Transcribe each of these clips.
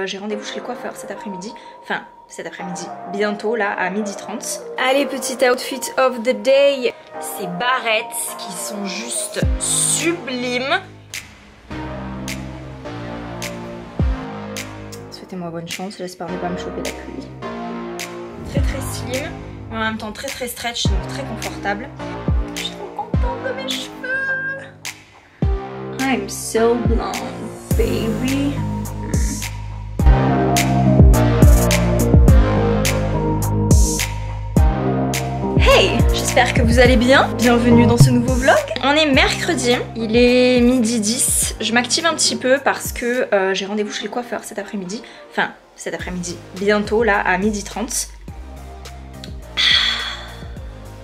J'ai rendez-vous chez le coiffeur cet après-midi. Enfin, cet après-midi. Bientôt, là, à 12h30. Allez, petit outfit of the day. Ces barrettes qui sont juste sublimes. Souhaitez-moi bonne chance. J'espère ne pas me choper la pluie. Très très slim, mais en même temps très très stretch, donc très confortable. Je suis trop contente de mes cheveux. I'm so blonde, baby. Hey, j'espère que vous allez bien. Bienvenue dans ce nouveau vlog. On est mercredi, il est 12h10. Je m'active un petit peu parce que j'ai rendez-vous chez le coiffeur cet après-midi. Enfin, cet après-midi, bientôt là à 12h30.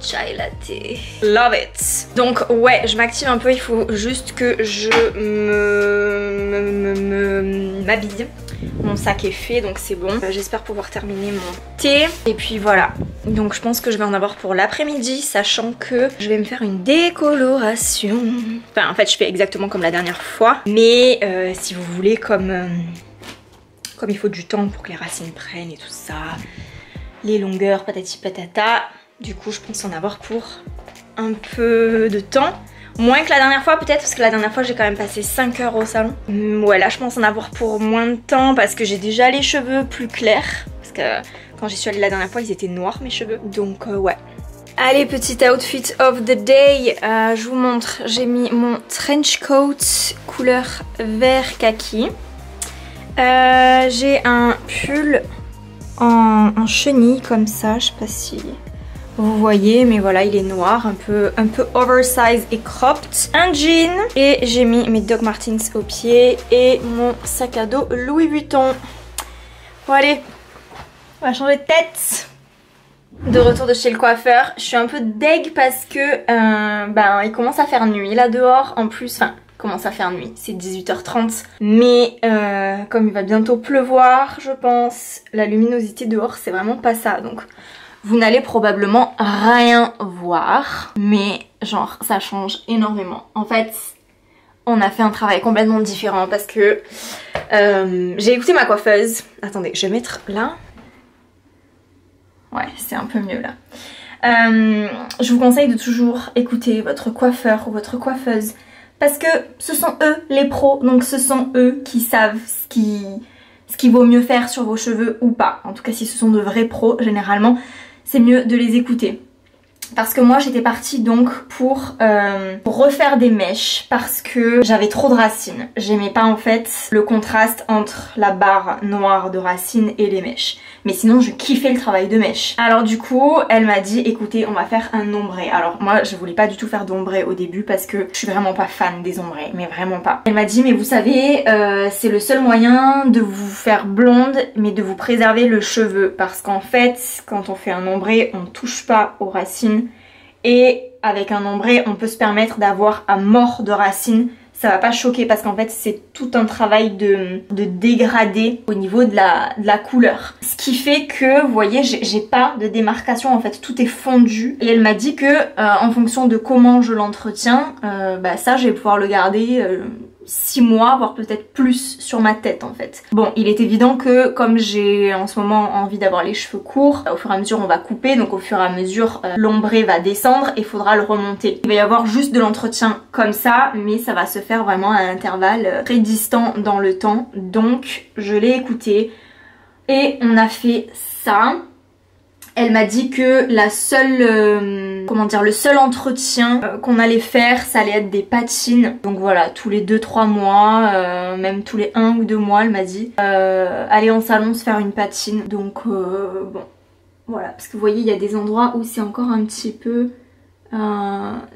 Chai latte. Love it. Donc ouais, je m'active un peu, il faut juste que je m'habille. Mon sac est fait, donc c'est bon. J'espère pouvoir terminer mon thé. Et puis voilà. Donc je pense que je vais en avoir pour l'après-midi, sachant que je vais me faire une décoloration. Enfin, en fait, je fais exactement comme la dernière fois. Mais si vous voulez, comme il faut du temps pour que les racines prennent et tout ça, les longueurs, patati patata. Du coup, je pense en avoir pour un peu de temps. Moins que la dernière fois peut-être, parce que la dernière fois j'ai quand même passé 5 heures au salon. Ouais, là je pense en avoir pour moins de temps parce que j'ai déjà les cheveux plus clairs. Parce que quand j'y suis allée la dernière fois, ils étaient noirs mes cheveux. Donc ouais. Allez, petit outfit of the day. Je vous montre, j'ai mis mon trench coat couleur vert kaki. J'ai un pull en chenille comme ça, je sais pas si vous voyez, mais voilà, il est noir, un peu oversize et cropped. Un jean, et j'ai mis mes Doc Martens aux pieds et mon sac à dos Louis Vuitton. Bon allez, on va changer de tête. De retour de chez le coiffeur, je suis un peu deg parce que il commence à faire nuit là dehors. En plus, enfin, commence à faire nuit, c'est 18h30. Mais comme il va bientôt pleuvoir, je pense, la luminosité dehors c'est vraiment pas ça, donc vous n'allez probablement rien voir, mais genre ça change énormément. En fait, on a fait un travail complètement différent parce que j'ai écouté ma coiffeuse. Attendez, je vais mettre là. Ouais, c'est un peu mieux là. Je vous conseille de toujours écouter votre coiffeur ou votre coiffeuse parce que ce sont eux les pros, donc ce sont eux qui savent ce qu'il vaut mieux faire sur vos cheveux ou pas. En tout cas, si ce sont de vrais pros, généralement, c'est mieux de les écouter. Parce que moi j'étais partie donc pour refaire des mèches parce que j'avais trop de racines. J'aimais pas en fait le contraste entre la barre noire de racines et les mèches. Mais sinon je kiffais le travail de mèche. Alors du coup elle m'a dit écoutez, on va faire un ombré. Alors moi je voulais pas du tout faire d'ombré au début parce que je suis vraiment pas fan des ombrés, mais vraiment pas. Elle m'a dit mais vous savez c'est le seul moyen de vous faire blonde mais de vous préserver le cheveu. Parce qu'en fait quand on fait un ombré on touche pas aux racines. Et avec un ombré, on peut se permettre d'avoir un mort de racines. Ça va pas choquer parce qu'en fait c'est tout un travail de dégradé au niveau de la couleur. Ce qui fait que, vous voyez, j'ai pas de démarcation en fait, tout est fondu. Et elle m'a dit que en fonction de comment je l'entretiens, ça je vais pouvoir le garder 6 mois, voire peut-être plus sur ma tête en fait. Bon, il est évident que comme j'ai en ce moment envie d'avoir les cheveux courts, au fur et à mesure on va couper, donc au fur et à mesure l'ombré va descendre et il faudra le remonter. Il va y avoir juste de l'entretien comme ça, mais ça va se faire vraiment à un intervalle très distant dans le temps. Donc je l'ai écouté et on a fait ça. Elle m'a dit que la seule, le seul entretien qu'on allait faire, ça allait être des patines. Donc voilà, tous les 2-3 mois, même tous les 1 ou 2 mois, elle m'a dit, aller en salon se faire une patine. Donc bon, voilà, parce que vous voyez, il y a des endroits où c'est encore un petit peu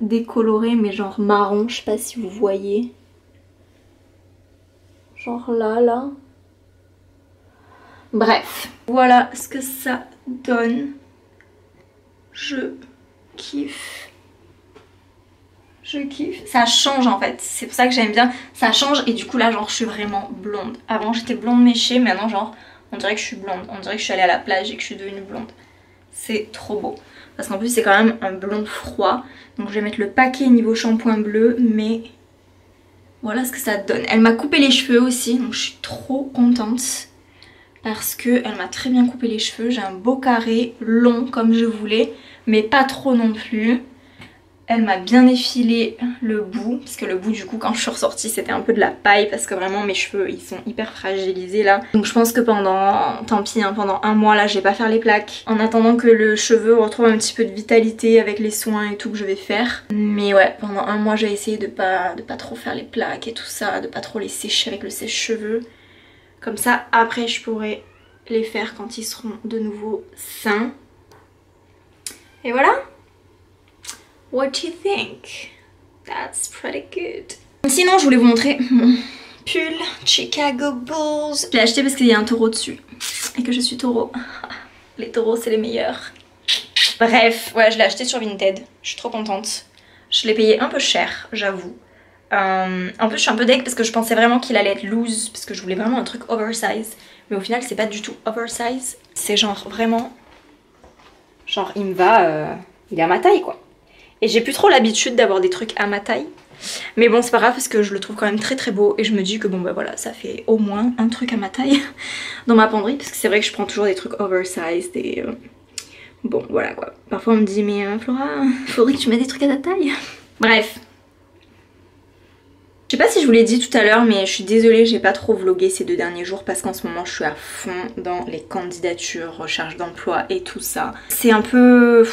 décoloré, mais genre marron, je sais pas si vous voyez. Genre là. Bref, voilà ce que ça donne. Je kiffe. Ça change en fait, c'est pour ça que j'aime bien. Ça change et du coup là genre je suis vraiment blonde. Avant j'étais blonde méchée, maintenant genre on dirait que je suis blonde. On dirait que je suis allée à la plage et que je suis devenue blonde. C'est trop beau. Parce qu'en plus c'est quand même un blond froid. Donc je vais mettre le paquet niveau shampoing bleu, mais voilà ce que ça donne. Elle m'a coupé les cheveux aussi, donc je suis trop contente. parce que elle m'a très bien coupé les cheveux. J'ai un beau carré long comme je voulais, mais pas trop non plus. Elle m'a bien effilé le bout, parce que le bout du coup quand je suis ressortie c'était un peu de la paille parce que vraiment mes cheveux ils sont hyper fragilisés là. Donc je pense que pendant, tant pis hein, pendant un mois là je vais pas faire les plaques. En attendant que le cheveu retrouve un petit peu de vitalité avec les soins et tout que je vais faire. Mais ouais, pendant un mois j'ai essayé de pas trop faire les plaques et tout ça, de pas trop les sécher avec le sèche-cheveux. Comme ça après je pourrai les faire quand ils seront de nouveau sains. Et voilà. What do you think? That's pretty good. Sinon, je voulais vous montrer mon pull Chicago Bulls. Je l'ai acheté parce qu'il y a un taureau dessus et que je suis taureau. Les taureaux, c'est les meilleurs. Bref, ouais, je l'ai acheté sur Vinted. Je suis trop contente. Je l'ai payé un peu cher, j'avoue. En plus, je suis un peu deg parce que je pensais vraiment qu'il allait être loose parce que je voulais vraiment un truc oversize. Mais au final, c'est pas du tout oversize. C'est genre vraiment... Genre, il me va... Il est à ma taille, quoi. Et j'ai plus trop l'habitude d'avoir des trucs à ma taille. Mais bon c'est pas grave parce que je le trouve quand même très très beau. Et je me dis que bon bah voilà ça fait au moins un truc à ma taille dans ma penderie. Parce que c'est vrai que je prends toujours des trucs oversized et bon voilà quoi. Parfois on me dit mais Flora faudrait que tu mettes des trucs à ta taille. Bref. Je sais pas si je vous l'ai dit tout à l'heure mais je suis désolée j'ai pas trop vlogué ces 2 derniers jours parce qu'en ce moment je suis à fond dans les candidatures, recherche d'emploi et tout ça. C'est un peu...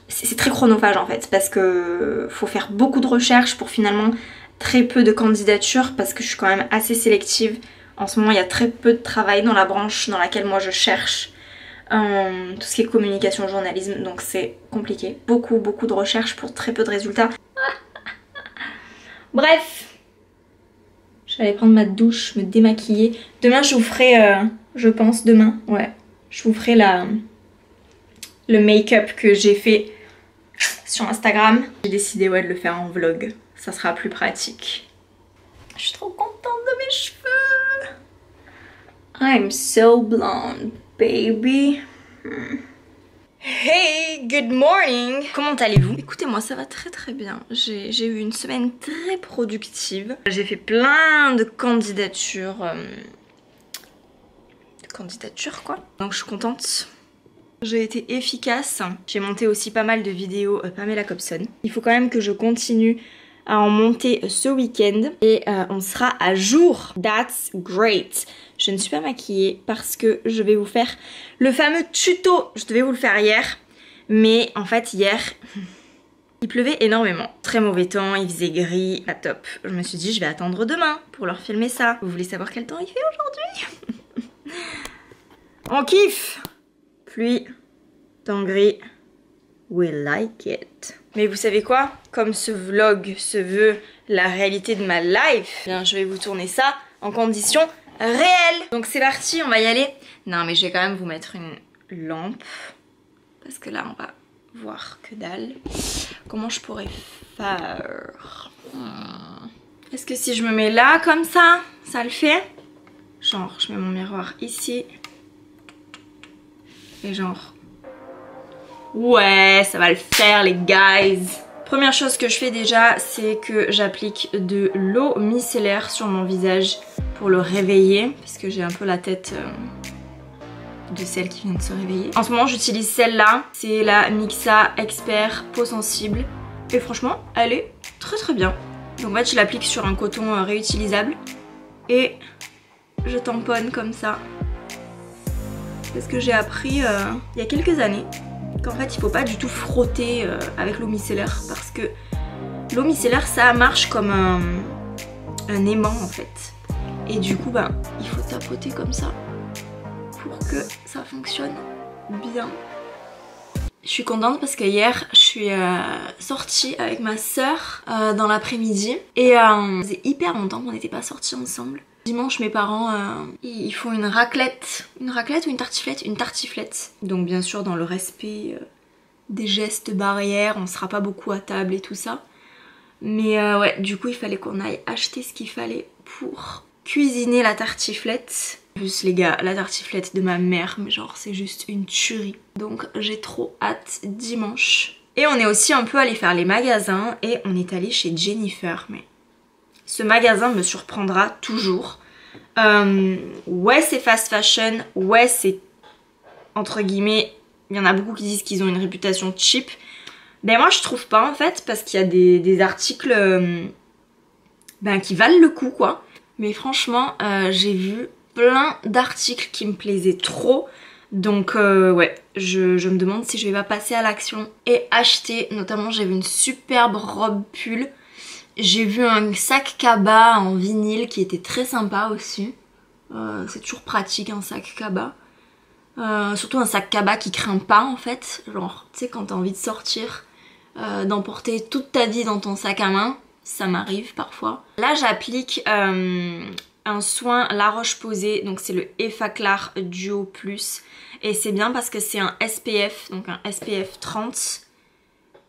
C'est très chronophage en fait parce que faut faire beaucoup de recherches pour finalement très peu de candidatures parce que je suis quand même assez sélective. En ce moment il y a très peu de travail dans la branche dans laquelle moi je cherche tout ce qui est communication, journalisme, donc c'est compliqué. Beaucoup de recherches pour très peu de résultats. Bref, je vais aller prendre ma douche, me démaquiller. Demain je vous ferai, je pense demain, ouais, je vous ferai le make-up que j'ai fait sur Instagram. J'ai décidé ouais, de le faire en vlog, ça sera plus pratique. Je suis trop contente de mes cheveux. I'm so blonde, baby. Hey, good morning. Comment allez-vous? Écoutez moi ça va très très bien. J'ai eu une semaine très productive. J'ai fait plein de candidatures. Quoi. Donc je suis contente. J'ai été efficace. J'ai monté aussi pas mal de vidéos Pamela Cobson. Il faut quand même que je continue à en monter ce week-end. Et on sera à jour. That's great. Je ne suis pas maquillée parce que je vais vous faire le fameux tuto. Je devais vous le faire hier. Mais en fait hier, il pleuvait énormément. Très mauvais temps, il faisait gris. Pas top. Je me suis dit je vais attendre demain pour leur filmer ça. Vous voulez savoir quel temps il fait aujourd'hui? On kiffe. Pluie, temps gris, we like it. Mais vous savez quoi? Comme ce vlog se veut la réalité de ma life, eh bien je vais vous tourner ça en conditions réelles. Donc c'est parti, on va y aller. Non mais je vais quand même vous mettre une lampe. Parce que là on va voir que dalle. Comment je pourrais faire? Est-ce que si je me mets là comme ça le fait? Genre je mets mon miroir ici. Et genre, ouais, ça va le faire les guys. Première chose que je fais déjà, c'est que j'applique de l'eau micellaire sur mon visage pour le réveiller. Parce que j'ai un peu la tête de celle qui vient de se réveiller. En ce moment, j'utilise celle-là. C'est la Mixa Expert Peau Sensible. Et franchement, elle est très très bien. Donc en fait, je l'applique sur un coton réutilisable. Et je tamponne comme ça. Parce que j'ai appris il y a quelques années qu'en fait il faut pas du tout frotter avec l'eau micellaire parce que l'eau micellaire ça marche comme un aimant en fait et du coup ben il faut tapoter comme ça pour que ça fonctionne bien. Je suis contente parce que hier je suis sortie avec ma soeur dans l'après-midi et ça faisait hyper longtemps qu'on n'était pas sortis ensemble. Dimanche, mes parents, ils font une raclette. Une raclette ou une tartiflette? Une tartiflette. Donc bien sûr, dans le respect des gestes barrières, on sera pas beaucoup à table et tout ça. Mais ouais, du coup, il fallait qu'on aille acheter ce qu'il fallait pour cuisiner la tartiflette. En plus, les gars, la tartiflette de ma mère, mais genre, c'est juste une tuerie. Donc j'ai trop hâte dimanche. Et on est aussi un peu allé faire les magasins et on est allé chez Jennifer, mais... Ce magasin me surprendra toujours. Ouais, c'est fast fashion, ouais, c'est entre guillemets, il y en a beaucoup qui disent qu'ils ont une réputation cheap. Ben moi je trouve pas en fait, parce qu'il y a des articles qui valent le coup quoi. Mais franchement, j'ai vu plein d'articles qui me plaisaient trop. Donc ouais, je me demande si je vais pas passer à l'action et acheter. Notamment j'ai vu une superbe robe pull. J'ai vu un sac cabas en vinyle qui était très sympa aussi. C'est toujours pratique un sac cabas. Surtout un sac cabas qui craint pas en fait. Genre tu sais quand t'as envie de sortir, d'emporter toute ta vie dans ton sac à main. Ça m'arrive parfois. Là j'applique un soin La Roche-Posay, donc c'est le Effaclar Duo Plus. Et c'est bien parce que c'est un SPF, donc un SPF 30.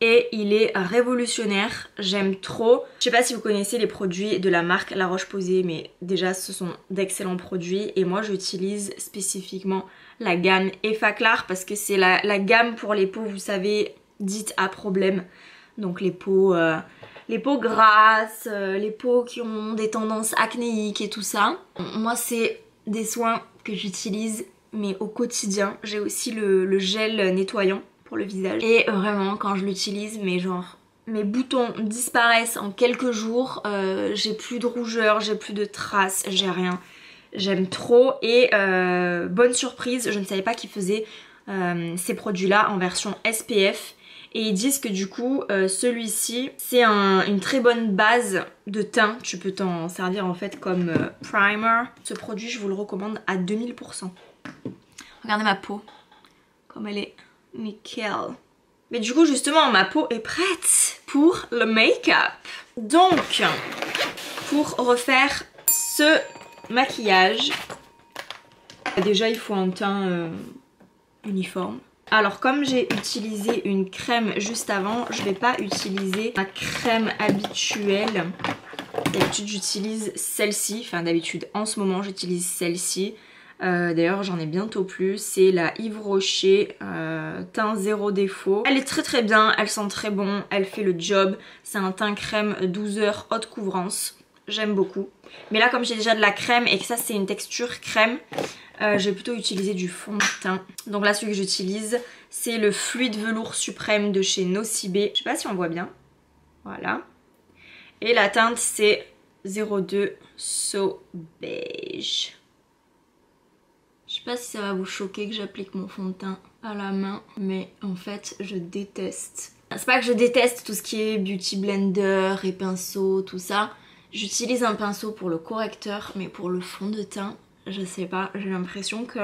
Et il est révolutionnaire, j'aime trop. Je sais pas si vous connaissez les produits de la marque La Roche-Posay, mais déjà ce sont d'excellents produits. Et moi j'utilise spécifiquement la gamme Effaclar parce que c'est la gamme pour les peaux, vous savez, dites à problème. Donc les peaux grasses, les peaux qui ont des tendances acnéiques et tout ça. Moi c'est des soins que j'utilise mais au quotidien. J'ai aussi le gel nettoyant pour le visage. Et vraiment quand je l'utilise, mais genre mes boutons disparaissent en quelques jours. J'ai plus de rougeur, j'ai plus de traces, j'ai rien. J'aime trop et bonne surprise, je ne savais pas qu'ils faisaient ces produits là en version SPF. Et ils disent que du coup celui-ci c'est une très bonne base de teint. Tu peux t'en servir en fait comme primer. Ce produit je vous le recommande à 2000%. Regardez ma peau, comme elle est nickel. Mais du coup justement ma peau est prête pour le make-up. Donc pour refaire ce maquillage, déjà il faut un teint uniforme. Alors comme j'ai utilisé une crème juste avant, je vais pas utiliser ma crème habituelle. D'habitude j'utilise celle-ci, enfin d'habitude en ce moment j'utilise celle-ci. D'ailleurs j'en ai bientôt plus, c'est la Yves Rocher teint zéro défaut. Elle est très très bien, elle sent très bon, elle fait le job. C'est un teint crème 12 heures haute couvrance, j'aime beaucoup. Mais là comme j'ai déjà de la crème et que ça c'est une texture crème, je vais plutôt utiliser du fond de teint. Donc là celui que j'utilise c'est le fluide velours suprême de chez Nocibé. Je sais pas si on voit bien, voilà. Et la teinte c'est 02 So Beige. Je sais pas si ça va vous choquer que j'applique mon fond de teint à la main, mais en fait je déteste. C'est pas que je déteste tout ce qui est beauty blender et pinceau, tout ça. J'utilise un pinceau pour le correcteur, mais pour le fond de teint, je sais pas, j'ai l'impression que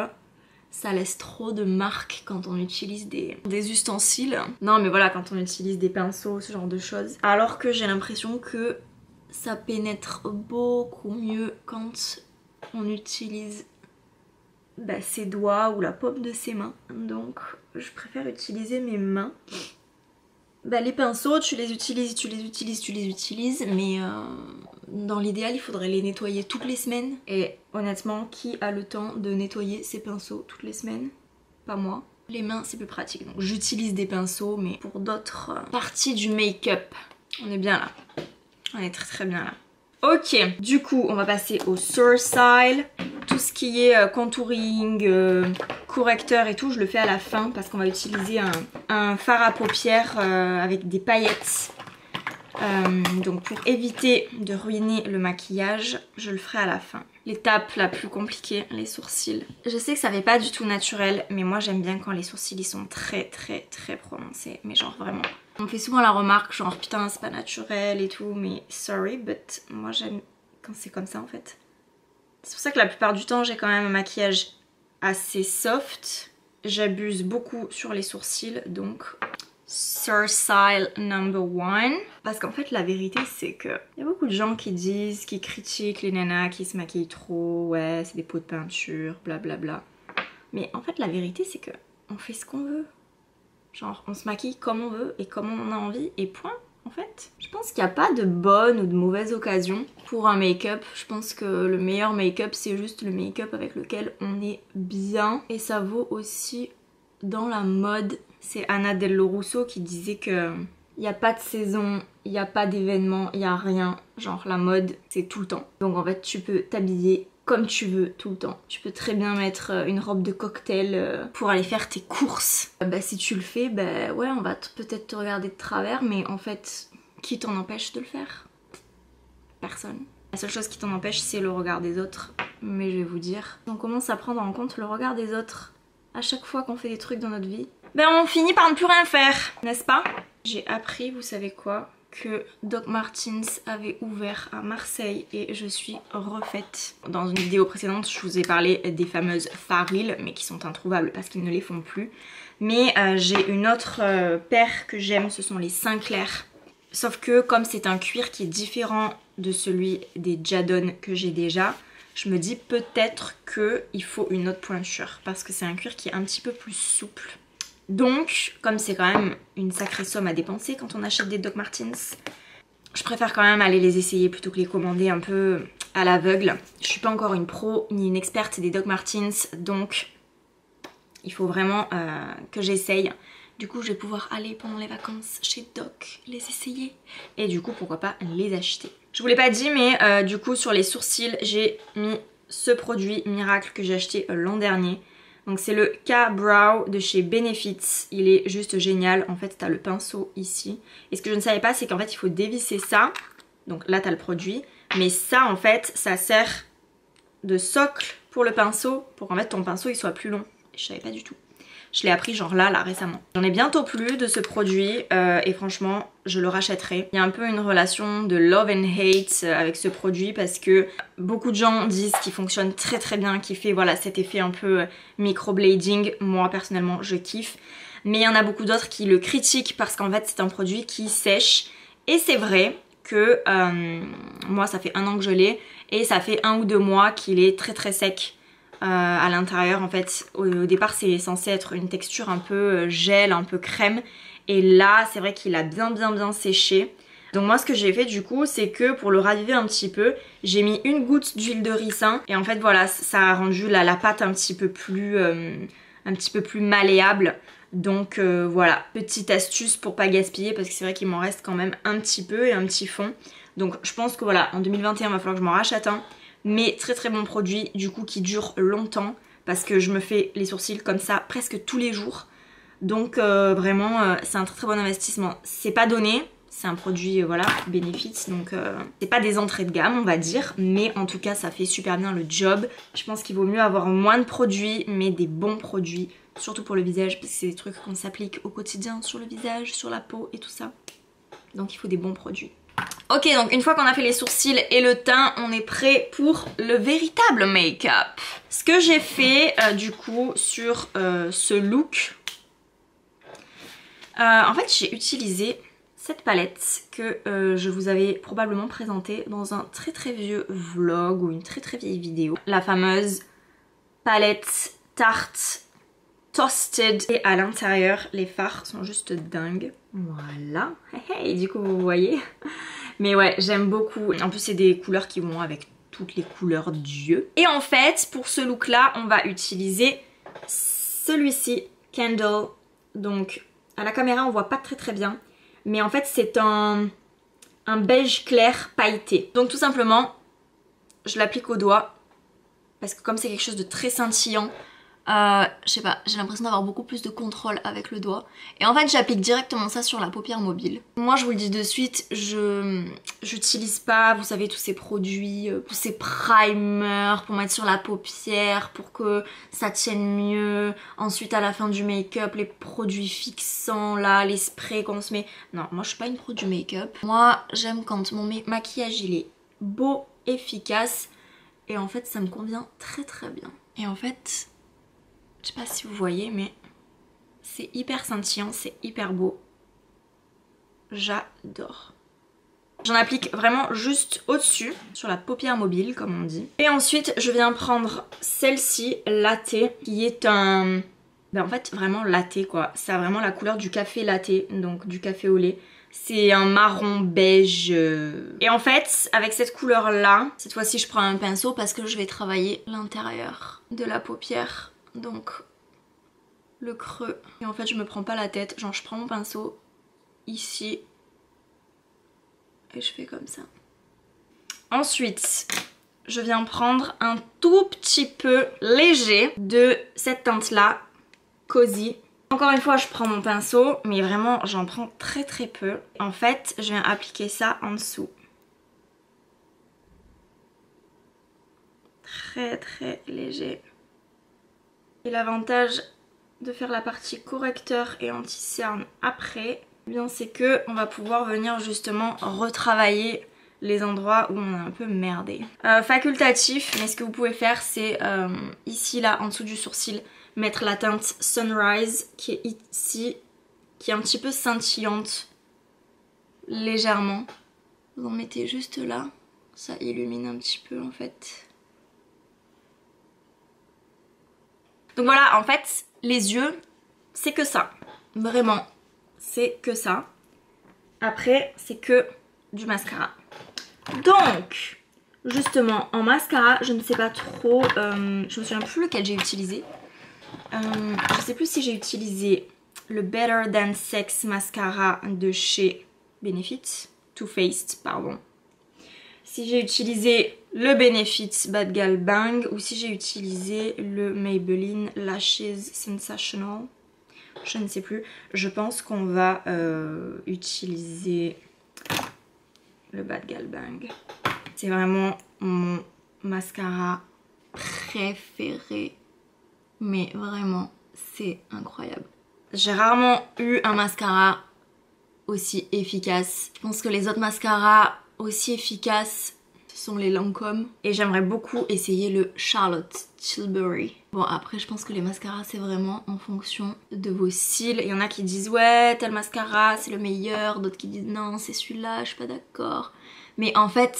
ça laisse trop de marques quand on utilise des ustensiles. Non mais voilà, quand on utilise des pinceaux, ce genre de choses. Alors que j'ai l'impression que ça pénètre beaucoup mieux quand on utilise ses doigts ou la paume de ses mains. Donc je préfère utiliser mes mains. Les pinceaux, tu les utilises, mais dans l'idéal il faudrait les nettoyer toutes les semaines. Et honnêtement, qui a le temps de nettoyer ses pinceaux toutes les semaines? Pas moi. Les mains c'est plus pratique, donc j'utilise des pinceaux, mais pour d'autres parties du make-up, on est bien là. On est très très bien là. Ok, du coup on va passer au sourcil. Tout ce qui est contouring, correcteur et tout, je le fais à la fin parce qu'on va utiliser un fard à paupières avec des paillettes. Donc pour éviter de ruiner le maquillage, je le ferai à la fin. L'étape la plus compliquée, les sourcils. Je sais que ça fait pas du tout naturel, mais moi j'aime bien quand les sourcils ils sont très très très prononcés. Mais genre vraiment. On me fait souvent la remarque genre putain c'est pas naturel et tout, mais sorry, but moi j'aime quand c'est comme ça en fait. C'est pour ça que la plupart du temps j'ai quand même un maquillage assez soft. J'abuse beaucoup sur les sourcils, donc sourcil number one. Parce qu'en fait la vérité c'est que il y a beaucoup de gens qui disent, qui critiquent les nanas qui se maquillent trop, ouais c'est des pots de peinture, blablabla. Mais en fait la vérité c'est que on fait ce qu'on veut. Genre on se maquille comme on veut et comme on en a envie et point en fait. Je pense qu'il n'y a pas de bonne ou de mauvaise occasion pour un make-up. Je pense que le meilleur make-up c'est juste le make-up avec lequel on est bien. Et ça vaut aussi dans la mode. C'est Anna Dello Russo qui disait que il n'y a pas de saison, il n'y a pas d'événement, il n'y a rien. Genre la mode c'est tout le temps. Donc en fait tu peux t'habiller comme tu veux tout le temps. Tu peux très bien mettre une robe de cocktail pour aller faire tes courses. Bah si tu le fais, bah ouais, on va peut-être te regarder de travers, mais en fait, qui t'en empêche de le faire? Personne. La seule chose qui t'en empêche, c'est le regard des autres. Mais je vais vous dire, on commence à prendre en compte le regard des autres à chaque fois qu'on fait des trucs dans notre vie, ben on finit par ne plus rien faire, n'est-ce pas? J'ai appris, vous savez quoi, que Doc Martens avait ouvert à Marseille et je suis refaite. Dans une vidéo précédente, je vous ai parlé des fameuses Faril, mais qui sont introuvables parce qu'ils ne les font plus. Mais j'ai une autre paire que j'aime, ce sont les Sinclair. Sauf que comme c'est un cuir qui est différent de celui des Jadon que j'ai déjà, je me dis peut-être qu'il faut une autre pointure parce que c'est un cuir qui est un petit peu plus souple. Donc, comme c'est quand même une sacrée somme à dépenser quand on achète des Doc Martens, je préfère quand même aller les essayer plutôt que les commander un peu à l'aveugle. Je suis pas encore une pro ni une experte des Doc Martens, donc il faut vraiment que j'essaye. Du coup, je vais pouvoir aller pendant les vacances chez Doc, les essayer et du coup, pourquoi pas les acheter. Je vous l'ai pas dit, mais du coup, sur les sourcils, j'ai mis ce produit miracle que j'ai acheté l'an dernier. Donc c'est le K-Brow de chez Benefits, il est juste génial. En fait t'as le pinceau ici. Et ce que je ne savais pas c'est qu'en fait il faut dévisser ça. Donc là t'as le produit. Mais ça en fait ça sert de socle pour le pinceau. Pour qu'en fait ton pinceau il soit plus long. Et je savais pas du tout. Je l'ai appris genre là récemment. J'en ai bientôt plus de ce produit et franchement je le rachèterai. Il y a un peu une relation de love and hate avec ce produit parce que beaucoup de gens disent qu'il fonctionne très très bien, qu'il fait voilà cet effet un peu microblading. Moi personnellement je kiffe. Mais il y en a beaucoup d'autres qui le critiquent parce qu'en fait c'est un produit qui sèche. Et c'est vrai que moi ça fait 1 an que je l'ai et ça fait 1 ou 2 mois qu'il est très très sec. À l'intérieur en fait au départ c'est censé être une texture un peu gel, un peu crème et là c'est vrai qu'il a bien séché. Donc moi ce que j'ai fait du coup c'est que pour le raviver un petit peu j'ai mis une goutte d'huile de ricin et en fait voilà ça a rendu la pâte un petit peu plus malléable. Donc voilà, petite astuce pour pas gaspiller parce que c'est vrai qu'il m'en reste quand même un petit peu et un petit fond. Donc je pense que voilà en 2021 il va falloir que je m'en rachète un. Mais très très bon produit du coup qui dure longtemps parce que je me fais les sourcils comme ça presque tous les jours. Donc vraiment c'est un très très bon investissement. C'est pas donné, c'est un produit voilà Benefits donc c'est pas des entrées de gamme on va dire. Mais en tout cas ça fait super bien le job. Je pense qu'il vaut mieux avoir moins de produits mais des bons produits. Surtout pour le visage parce que c'est des trucs qu'on s'applique au quotidien sur le visage, sur la peau et tout ça. Donc il faut des bons produits. Ok, donc une fois qu'on a fait les sourcils et le teint, on est prêt pour le véritable make-up. Ce que j'ai fait du coup sur ce look, en fait j'ai utilisé cette palette que je vous avais probablement présentée dans un très très vieux vlog ou une très très vieille vidéo. La fameuse palette Tarte Toasted et à l'intérieur les fards sont juste dingues. Voilà, hey, du coup vous voyez. Mais ouais j'aime beaucoup, en plus c'est des couleurs qui vont avec toutes les couleurs d'yeux. Et en fait pour ce look là on va utiliser celui-ci, Candle. Donc à la caméra on voit pas très très bien mais en fait c'est un beige clair pailleté. Donc tout simplement je l'applique au doigt parce que comme c'est quelque chose de très scintillant, je sais pas, j'ai l'impression d'avoir beaucoup plus de contrôle avec le doigt. Et en fait j'applique directement ça sur la paupière mobile. Moi je vous le dis de suite, j'utilise pas, vous savez, tous ces produits, tous ces primers pour mettre sur la paupière pour que ça tienne mieux. Ensuite à la fin du make-up, les produits fixants là, les sprays qu'on se met. Non, moi je suis pas une pro du make-up. Moi j'aime quand mon maquillage il est beau, efficace. Et en fait ça me convient très très bien. Et en fait... je sais pas si vous voyez mais c'est hyper scintillant, c'est hyper beau. J'adore. J'en applique vraiment juste au-dessus, sur la paupière mobile comme on dit. Et ensuite je viens prendre celle-ci, Latte, qui est un... ben en fait vraiment latte quoi. Ça a vraiment la couleur du café latte, donc du café au lait. C'est un marron beige. Et en fait, avec cette couleur là, cette fois-ci je prends un pinceau parce que je vais travailler l'intérieur de la paupière. Donc le creux. Et en fait je me prends pas la tête, genre je prends mon pinceau ici et je fais comme ça. Ensuite je viens prendre un tout petit peu léger de cette teinte-là, Cozy. Encore une fois, je prends mon pinceau, mais vraiment, j'en prends très très peu. En fait, je viens appliquer ça en dessous. Très très léger. Et l'avantage de faire la partie correcteur et anti-cerne après, eh bien c'est que on va pouvoir venir justement retravailler les endroits où on a un peu merdé. Facultatif, mais ce que vous pouvez faire c'est ici là en dessous du sourcil mettre la teinte Sunrise qui est ici, qui est un petit peu scintillante légèrement. Vous en mettez juste là, ça illumine un petit peu en fait. Donc voilà, en fait, les yeux, c'est que ça. Vraiment, c'est que ça. Après, c'est que du mascara. Donc, justement, en mascara, je ne sais pas trop, je me souviens plus lequel j'ai utilisé. Je sais plus si j'ai utilisé le Better Than Sex mascara de chez Benefit, Too Faced, pardon. Si j'ai utilisé le Benefit Bad Gal Bang ou si j'ai utilisé le Maybelline Lashes Sensational. Je ne sais plus. Je pense qu'on va utiliser le Bad Gal Bang. C'est vraiment mon mascara préféré. Mais vraiment, c'est incroyable. J'ai rarement eu un mascara aussi efficace. Je pense que les autres mascaras aussi efficaces, ce sont les Lancôme. Et j'aimerais beaucoup essayer le Charlotte Tilbury. Bon, après, je pense que les mascaras, c'est vraiment en fonction de vos cils. Il y en a qui disent, ouais, tel mascara, c'est le meilleur. D'autres qui disent, non, c'est celui-là, je suis pas d'accord. Mais en fait,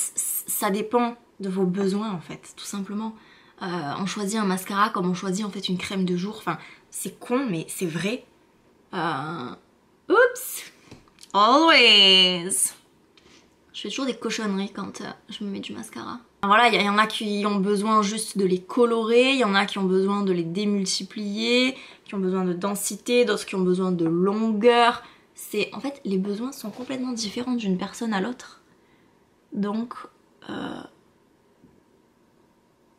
ça dépend de vos besoins, en fait, tout simplement. On choisit un mascara comme on choisit, en fait, une crème de jour. Enfin, c'est con, mais c'est vrai. Oups! Always! Je fais toujours des cochonneries quand je me mets du mascara. Voilà, il y en a qui ont besoin juste de les colorer, il y en a qui ont besoin de les démultiplier, qui ont besoin de densité, d'autres qui ont besoin de longueur. En fait, les besoins sont complètement différents d'une personne à l'autre. Donc,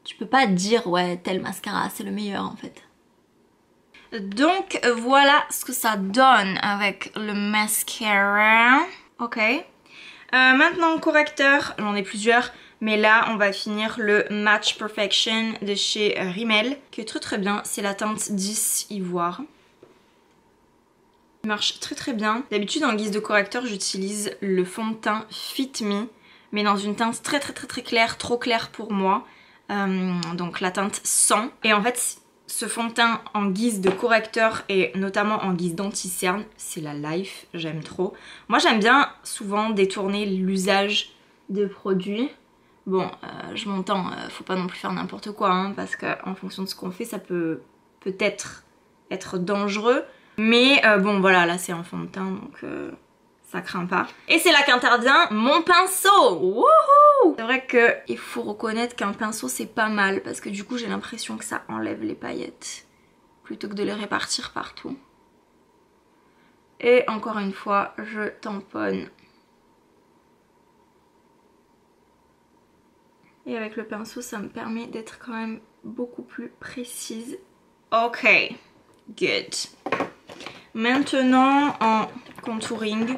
tu peux pas dire, ouais, tel mascara, c'est le meilleur en fait. Donc, voilà ce que ça donne avec le mascara. Ok. Maintenant correcteur, j'en ai plusieurs, mais là on va finir le Match Perfection de chez Rimmel, qui est très très bien, c'est la teinte 10 ivoire. Il marche très très bien. D'habitude en guise de correcteur j'utilise le fond de teint Fit Me, mais dans une teinte très très très très claire, trop claire pour moi, donc la teinte 100. Et en fait ce fond de teint en guise de correcteur et notamment en guise d'anti-cerne, c'est la life, j'aime trop. Moi j'aime bien souvent détourner l'usage de produits. Bon, je m'entends, faut pas non plus faire n'importe quoi, hein, parce qu'en fonction de ce qu'on fait, ça peut peut-être être dangereux. Mais bon voilà, là c'est un fond de teint, donc ça craint pas. Et c'est là qu'intervient mon pinceau. Wouhou! C'est vrai qu'il faut reconnaître qu'un pinceau c'est pas mal parce que du coup j'ai l'impression que ça enlève les paillettes plutôt que de les répartir partout. Et encore une fois, je tamponne. Et avec le pinceau, ça me permet d'être quand même beaucoup plus précise. Ok, good. Maintenant en contouring.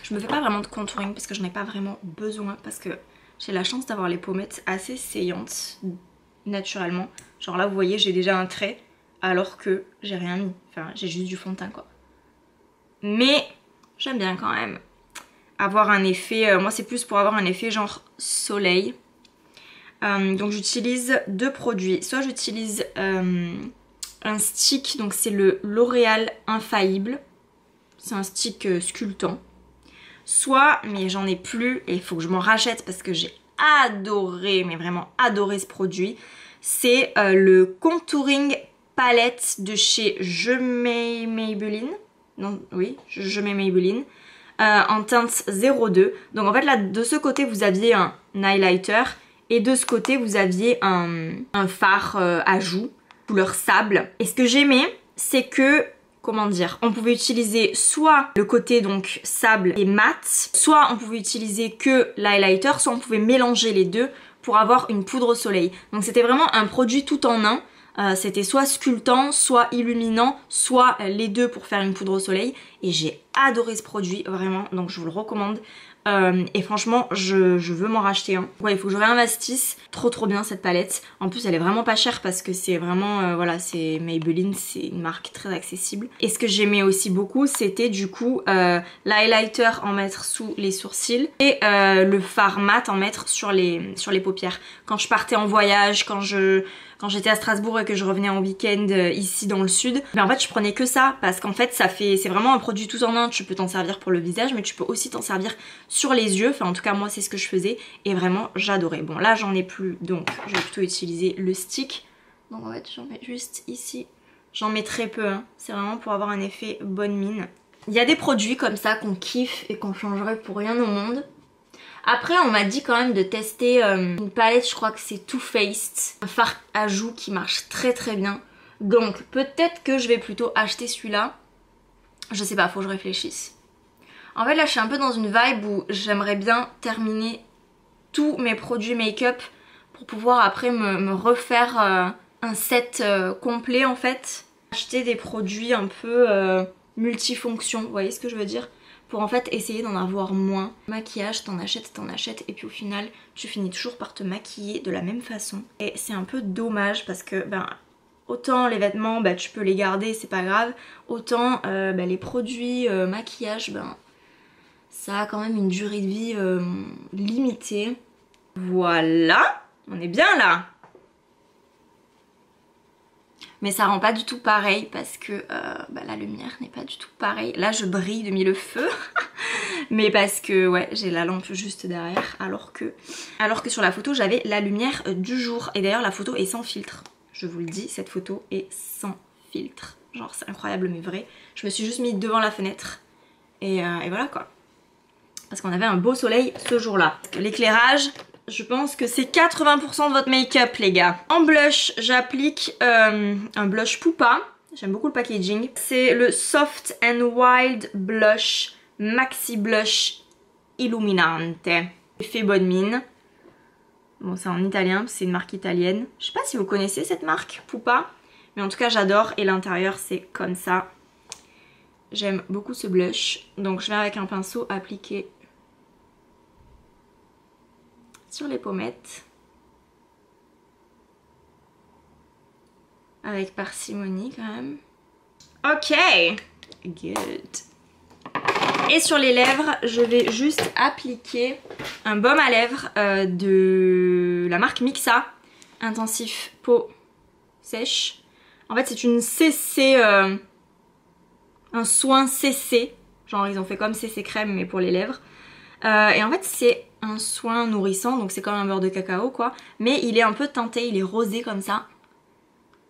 Je me fais pas vraiment de contouring parce que j'en ai pas vraiment besoin, parce que j'ai la chance d'avoir les pommettes assez saillantes naturellement. Genre là vous voyez j'ai déjà un trait alors que j'ai rien mis, enfin j'ai juste du fond de teint quoi. Mais j'aime bien quand même avoir un effet, moi c'est plus pour avoir un effet genre soleil. Donc j'utilise deux produits, soit j'utilise un stick, donc c'est le L'Oréal Infaillible, c'est un stick sculptant. Soit, mais j'en ai plus et il faut que je m'en rachète parce que j'ai adoré, mais vraiment adoré ce produit. C'est le Contouring Palette de chez Je mets Maybelline. Non, oui, Je mets Maybelline. En teinte 02. Donc en fait là, de ce côté, vous aviez un highlighter et de ce côté, vous aviez un fard à joues, couleur sable. Et ce que j'aimais, c'est que... Comment dire, on pouvait utiliser soit le côté donc sable et mat, soit on pouvait utiliser que l'highlighter, soit on pouvait mélanger les deux pour avoir une poudre au soleil. Donc c'était vraiment un produit tout en un. C'était soit sculptant, soit illuminant, soit les deux pour faire une poudre au soleil. Et j'ai adoré ce produit, vraiment, donc je vous le recommande. Et franchement, je veux m'en racheter un. Ouais, il faut que je réinvestisse. Trop bien cette palette. En plus, elle est vraiment pas chère parce que c'est vraiment, voilà, c'est Maybelline, c'est une marque très accessible. Et ce que j'aimais aussi beaucoup, c'était du coup l'highlighter en mettre sous les sourcils et le fard mat en mettre sur les paupières. Quand je partais en voyage, quand j'étais à Strasbourg et que je revenais en week-end ici dans le sud, mais en fait je prenais que ça parce qu'en fait c'est vraiment un produit tout en un. Tu peux t'en servir pour le visage mais tu peux aussi t'en servir sur les yeux, enfin en tout cas moi c'est ce que je faisais et vraiment j'adorais. Bon là j'en ai plus donc je vais plutôt utiliser le stick. Donc en fait j'en mets juste ici, j'en mets très peu hein. C'est vraiment pour avoir un effet bonne mine. Il y a des produits comme ça qu'on kiffe et qu'on changerait pour rien au monde. Après on m'a dit quand même de tester une palette, je crois que c'est Too Faced, un fard à joues qui marche très bien. Donc peut-être que je vais plutôt acheter celui-là. Je sais pas, faut que je réfléchisse. En fait là je suis un peu dans une vibe où j'aimerais bien terminer tous mes produits make-up pour pouvoir après me refaire un set complet en fait. Acheter des produits un peu multifonctions, vous voyez ce que je veux dire? Pour en fait essayer d'en avoir moins. Maquillage, t'en achètes et puis au final tu finis toujours par te maquiller de la même façon. Et c'est un peu dommage parce que ben autant les vêtements bah, tu peux les garder, c'est pas grave. Autant les produits maquillage, ben ça a quand même une durée de vie limitée. Voilà, on est bien là. Mais ça rend pas du tout pareil parce que la lumière n'est pas du tout pareille. Là je brille de mille feux. Mais parce que ouais j'ai la lampe juste derrière alors que sur la photo j'avais la lumière du jour. Et d'ailleurs la photo est sans filtre. Je vous le dis, cette photo est sans filtre. Genre c'est incroyable mais vrai. Je me suis juste mis devant la fenêtre et voilà quoi. Parce qu'on avait un beau soleil ce jour-là. L'éclairage, je pense que c'est 80% de votre make-up les gars. En blush, j'applique un blush Pupa. J'aime beaucoup le packaging. C'est le Soft and Wild Blush Maxi Blush Illuminante. Effet bonne mine. Bon c'est en italien, c'est une marque italienne. Je sais pas si vous connaissez cette marque, Pupa. Mais en tout cas j'adore et l'intérieur c'est comme ça. J'aime beaucoup ce blush. Donc je vais avec un pinceau appliquer sur les pommettes avec parcimonie quand même. Ok, good. Et sur les lèvres, je vais juste appliquer un baume à lèvres de la marque Mixa, intensif peau sèche. En fait, c'est une CC, un soin CC, genre ils ont fait comme CC crème mais pour les lèvres. Et en fait, c'est un soin nourrissant, donc c'est comme un beurre de cacao quoi, mais il est un peu teinté, il est rosé comme ça.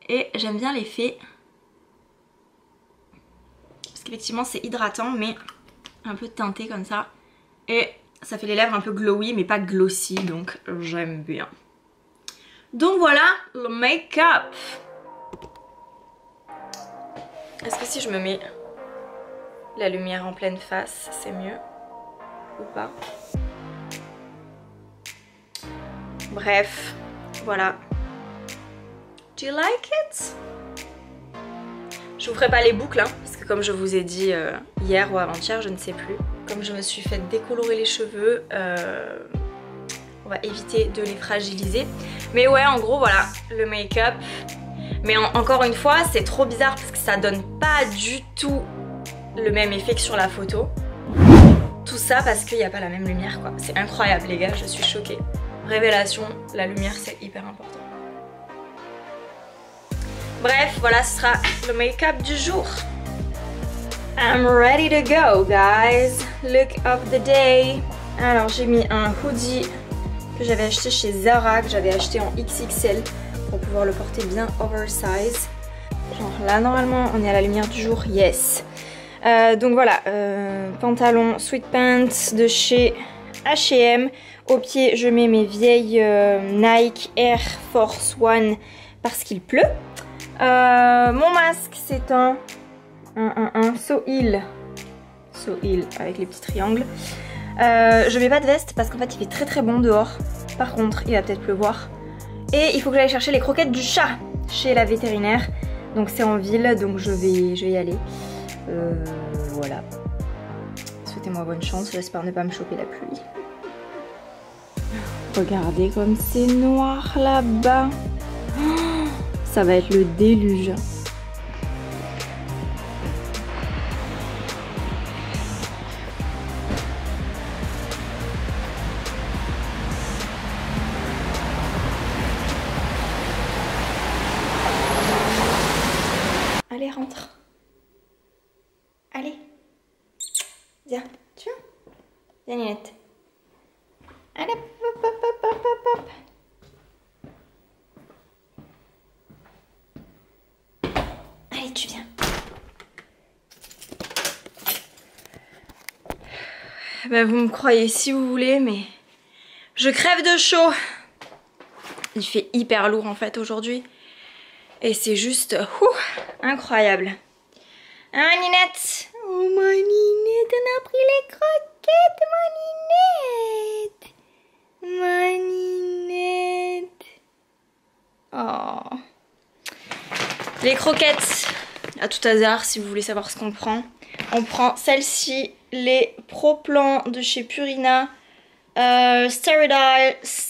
Et j'aime bien l'effet parce qu'effectivement c'est hydratant mais un peu teinté comme ça. Et ça fait les lèvres un peu glowy mais pas glossy, donc j'aime bien. Donc voilà le make-up. Est-ce que si je me mets la lumière en pleine face, c'est mieux ou pas? Bref, voilà. Do you like it? Je vous ferai pas les boucles hein, parce que comme je vous ai dit hier ou avant-hier, je ne sais plus. Comme je me suis fait décolorer les cheveux, on va éviter de les fragiliser. Mais ouais, en gros, voilà, le make-up. Mais encore une fois, c'est trop bizarre parce que ça donne pas du tout le même effet que sur la photo. Tout ça parce qu'il n'y a pas la même lumière quoi. C'est incroyable les gars, je suis choquée. Révélation, la lumière c'est hyper important. Bref, voilà, ce sera le make-up du jour. I'm ready to go guys. Look of the day. Alors j'ai mis un hoodie que j'avais acheté chez Zara, que j'avais acheté en XXL pour pouvoir le porter bien oversize. Genre là normalement on est à la lumière du jour, yes. Donc voilà, pantalon sweat pants de chez H&M. Au pied je mets mes vieilles Nike Air Force One parce qu'il pleut. Mon masque c'est un Soil avec les petits triangles. Je mets pas de veste parce qu'en fait il fait très bon dehors. Par contre, il va peut-être pleuvoir. Et il faut que j'aille chercher les croquettes du chat chez la vétérinaire. Donc c'est en ville, donc je vais y aller. Voilà. Souhaitez-moi bonne chance, j'espère ne pas me choper la pluie. Regardez comme c'est noir là-bas. Oh, ça va être le déluge. Allez, rentre. Allez. Viens, tu viens. Viens, Ninette. Allez, hop, hop, hop, hop, hop, hop. Allez, tu viens. Bah, vous me croyez si vous voulez, mais je crève de chaud. Il fait hyper lourd en fait aujourd'hui. Et c'est juste incroyable. Hein, Ninette? Oh, ma Ninette, on a pris les croquettes, ma Ninette. Oh. Les croquettes, à tout hasard, si vous voulez savoir ce qu'on prend. On prend celle-ci, les Pro Plan de chez Purina. Sterilized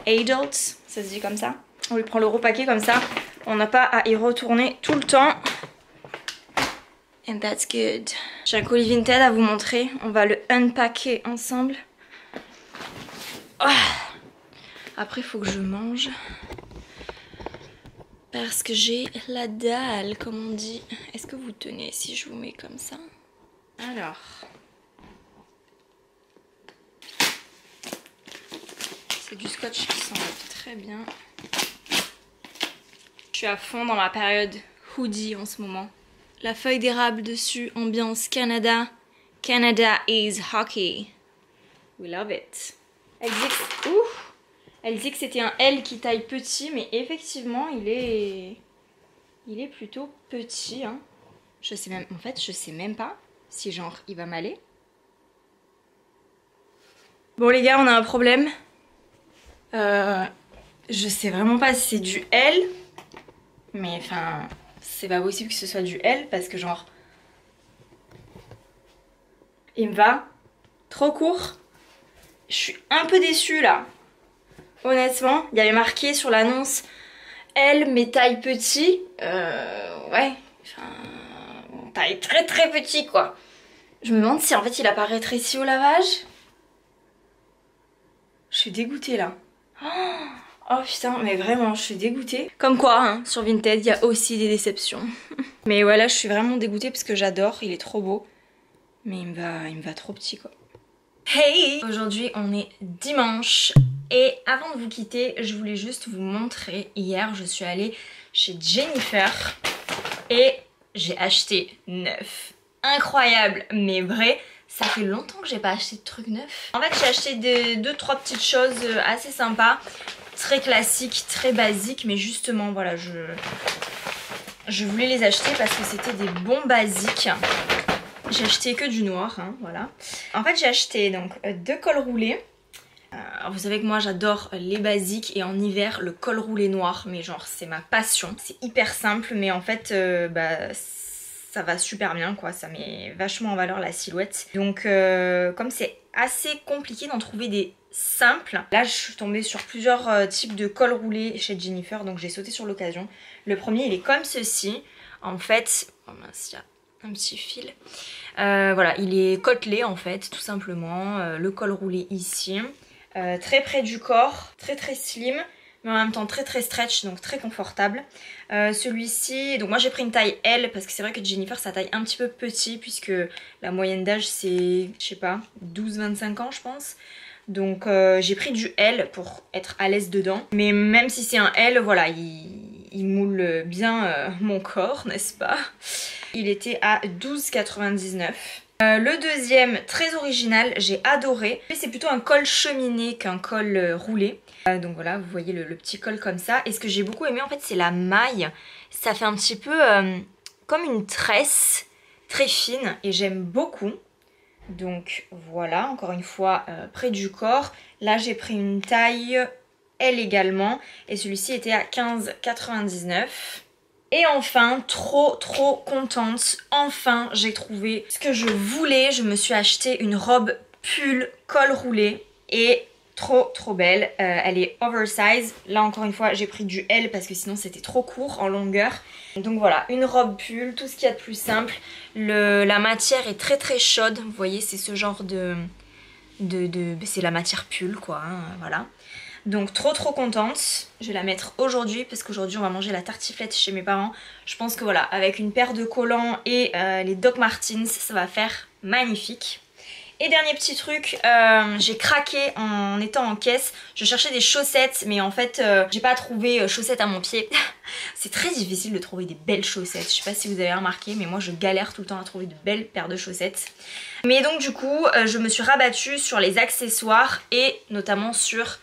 Adult, ça se dit comme ça. On lui prend le gros paquet comme ça. On n'a pas à y retourner tout le temps. And that's good. J'ai un colis Vinted à vous montrer. On va le unpacker ensemble. Oh. Après, il faut que je mange. Parce que j'ai la dalle, comme on dit. Est-ce que vous tenez si je vous mets comme ça? Alors. C'est du scotch qui s'enlève très bien. Je suis à fond dans ma période hoodie en ce moment. La feuille d'érable dessus, ambiance Canada. Canada is hockey. We love it. Elle dit que c'était un L qui taille petit, mais effectivement, il est plutôt petit. Hein. Je sais même, en fait, je sais même pas si genre il va m'aller. Bon les gars, on a un problème. Je sais vraiment pas si c'est du L, mais enfin, c'est pas possible que ce soit du L parce que genre, il me va trop court. Je suis un peu déçue là. Honnêtement, il y avait marqué sur l'annonce L mais taille petit. Ouais, enfin, taille très très petit quoi. Je me demande si en fait il a pas rétréci au lavage. Je suis dégoûtée là. Oh putain, mais vraiment, je suis dégoûtée. Comme quoi, hein, sur Vinted, il y a aussi des déceptions. Mais voilà, je suis vraiment dégoûtée parce que j'adore, il est trop beau. Mais il me va trop petit quoi. Hey! Aujourd'hui, on est dimanche. Et avant de vous quitter, je voulais juste vous montrer. Hier, je suis allée chez Jennifer et j'ai acheté neuf. Incroyable, mais vrai. Ça fait longtemps que j'ai pas acheté de trucs neufs. En fait, j'ai acheté 2-3 petites choses assez sympas. Très classiques, très basiques. Mais justement, voilà, je voulais les acheter parce que c'était des bons basiques. J'ai acheté que du noir, hein, voilà. En fait, j'ai acheté donc 2 cols roulés. Alors, vous savez que moi, j'adore les basiques. Et en hiver, le col roulé noir. Mais genre, c'est ma passion. C'est hyper simple, mais en fait, ça va super bien quoi, ça met vachement en valeur la silhouette. Donc comme c'est assez compliqué d'en trouver des simples, là je suis tombée sur plusieurs types de cols roulés chez Jennifer, donc j'ai sauté sur l'occasion. Le premier il est comme ceci, en fait, oh mince, il y a un petit fil. Voilà, il est côtelé en fait, tout simplement, le col roulé ici, très près du corps, très très slim, mais en même temps très très stretch, donc très confortable. Celui-ci, donc moi j'ai pris une taille L parce que c'est vrai que Jennifer ça taille un petit peu petit puisque la moyenne d'âge c'est, je sais pas, 12-25 ans je pense. Donc j'ai pris du L pour être à l'aise dedans. Mais même si c'est un L, voilà, il moule bien mon corps, n'est-ce pas? Il était à 12,99 €. Le deuxième, très original, j'ai adoré. C'est plutôt un col cheminé qu'un col roulé. Donc voilà, vous voyez le petit col comme ça. Et ce que j'ai beaucoup aimé en fait, c'est la maille. Ça fait un petit peu comme une tresse très fine et j'aime beaucoup. Donc voilà, encore une fois près du corps. Là j'ai pris une taille L également et celui-ci était à 15,99. Et enfin, trop contente, enfin j'ai trouvé ce que je voulais. Je me suis acheté une robe pull col roulé et trop belle. Elle est oversize. Là encore une fois j'ai pris du L parce que sinon c'était trop court en longueur. Donc voilà, une robe pull, tout ce qu'il y a de plus simple. La matière est très chaude. Vous voyez, c'est ce genre c'est la matière pull quoi, hein, voilà. Donc trop contente. Je vais la mettre aujourd'hui parce qu'aujourd'hui on va manger la tartiflette chez mes parents. Je pense que voilà, avec une paire de collants et les Doc Martens, ça va faire magnifique. Et dernier petit truc, j'ai craqué en étant en caisse. Je cherchais des chaussettes mais en fait j'ai pas trouvé chaussettes à mon pied. C'est très difficile de trouver des belles chaussettes. Je sais pas si vous avez remarqué mais moi je galère tout le temps à trouver de belles paires de chaussettes. Mais donc du coup je me suis rabattue sur les accessoires et notamment sur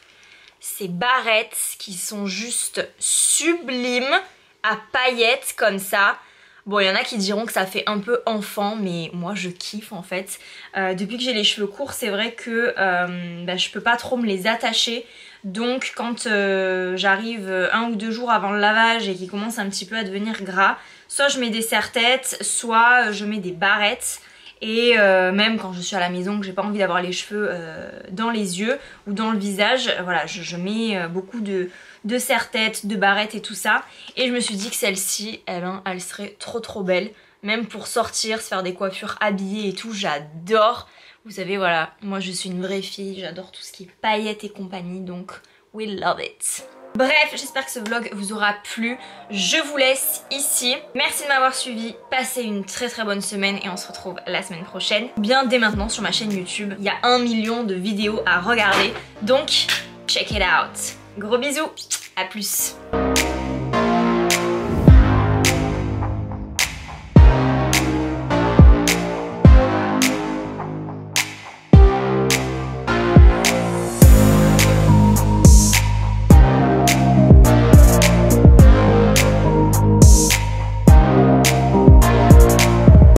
ces barrettes qui sont juste sublimes à paillettes comme ça. Bon, il y en a qui diront que ça fait un peu enfant, mais moi je kiffe en fait. Depuis que j'ai les cheveux courts, c'est vrai que je peux pas trop me les attacher. Donc quand j'arrive 1 ou 2 jours avant le lavage et qu'ils commencent un petit peu à devenir gras, soit je mets des serre-têtes, soit je mets des barrettes. Et même quand je suis à la maison, que j'ai pas envie d'avoir les cheveux dans les yeux ou dans le visage, voilà, je mets beaucoup de serre-têtes, de barrettes et tout ça. Et je me suis dit que celle-ci, elle serait trop belle. Même pour sortir, se faire des coiffures habillées et tout, j'adore. Vous savez, voilà, moi je suis une vraie fille, j'adore tout ce qui est paillettes et compagnie, donc we love it. Bref, j'espère que ce vlog vous aura plu. Je vous laisse ici. Merci de m'avoir suivi. Passez une très bonne semaine et on se retrouve la semaine prochaine. Bien dès maintenant sur ma chaîne YouTube. Il y a 1 million de vidéos à regarder. Donc, check it out. Gros bisous. À plus.